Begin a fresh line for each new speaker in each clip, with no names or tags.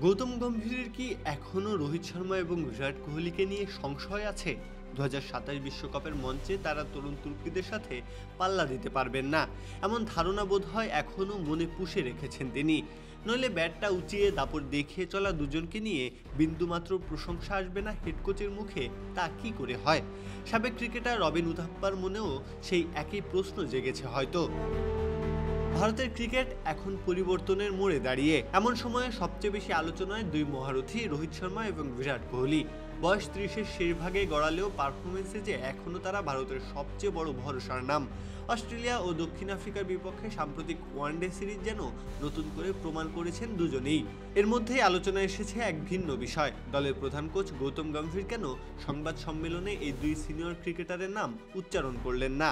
গৌতম গম্ভীরের কি এখনও রোহিত শর্মা এবং বিরাট কোহলিকে নিয়ে সংশয় আছে? 2027 বিশ্বকাপের মঞ্চে তারা তরুণ তুর্কিদের সাথে পাল্লা দিতে পারবেন না, এমন ধারণা বোধ হয় এখনও মনে পুষে রেখেছেন তিনি। নইলে ব্যাটটা উঁচিয়ে দাপট দেখিয়ে চলা দুজনকে নিয়ে বিন্দুমাত্র প্রশংসা আসবে না হেড কোচের মুখে, তা কি করে হয়? সাবেক ক্রিকেটার রবিন উথাপ্পার মনেও সেই একই প্রশ্ন জেগেছে হয়তো। ভারতের ক্রিকেট এখন পরিবর্তনের মোড়ে দাঁড়িয়ে। এমন সময়ে সবচেয়ে বেশি আলোচনায় দুই মহারথী রোহিত শর্মা এবং বিরাট কোহলি। বয়স 30-এর শেষ ভাগে গড়ালেও পারফরমেন্সে যে এখনও তারা ভারতের সবচেয়ে বড় ভরসার নাম। অস্ট্রেলিয়া ও দক্ষিণ আফ্রিকার বিপক্ষে সাম্প্রতিক ওয়ানডে সিরিজ যেন নতুন করে প্রমাণ করেছেন দুজনেই। এর মধ্যেই আলোচনায় এসেছে এক ভিন্ন বিষয়, দলের প্রধান কোচ গৌতম গম্ভীর কেন সংবাদ সম্মেলনে এই দুই সিনিয়র ক্রিকেটারের নাম উচ্চারণ করলেন না।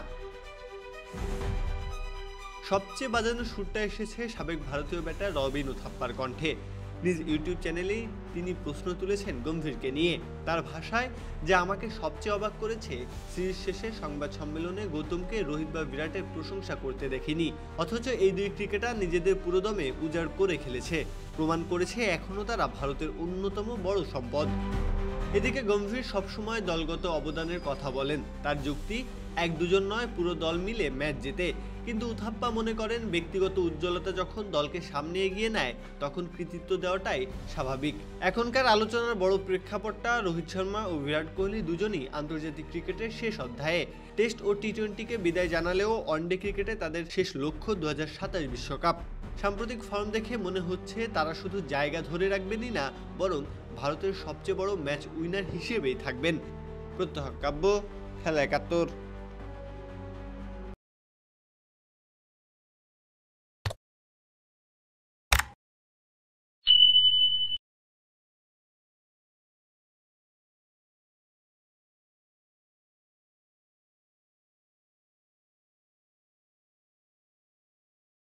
সবচেয়ে বাজানো সুরটা এসেছে সাবেক ভারতীয় ব্যাটার রবিন উথাপ্পার কণ্ঠে। নিজ ইউটিউব চ্যানেলেই তিনি প্রশ্ন তুলেছেন গম্ভীরকে নিয়ে। তার ভাষায়, যে আমাকে সবচেয়ে অবাক করেছে, সিরিজ শেষে সংবাদ সম্মেলনে গৌতমকে রোহিত বা বিরাটের প্রশংসা করতে দেখিনি, অথচ এই দুই ক্রিকেটার নিজেদের পুরোদমে উজাড় করে খেলেছে, প্রমাণ করেছে এখনও তারা ভারতের অন্যতম বড় সম্পদ। এদিকে গম্ভীর সবসময় দলগত অবদানের কথা বলেন। তার যুক্তি, এক দুজন নয়, পুরো দল মিলে ম্যাচ জেতে। কিন্তু উথাপ্পা মনে করেন ব্যক্তিগত উজ্জ্বলতা যখন দলকে সামনে এগিয়ে নেয় তখন কৃতিত্ব দেওয়াটাই স্বাভাবিক। এখনকার আলোচনার বড় প্রেক্ষাপটটা রোহিত শর্মা ও বিরাট কোহলি দুজনই আন্তর্জাতিক ক্রিকেটের শেষ অধ্যায়ে। টেস্ট ও টি-20কে বিদায় জানালেও ওয়ানডে ক্রিকেটে তাদের শেষ লক্ষ্য 2027 বিশ্বকাপ। সাম্প্রতিক ফর্ম দেখে মনে হচ্ছে তারা শুধু জায়গা ধরে রাখবেনই না, বরং ভারতের সবচেয়ে বড় ম্যাচ উইনার হিসেবেই থাকবেন। প্রত্যহ কাব্য, খেলা 71।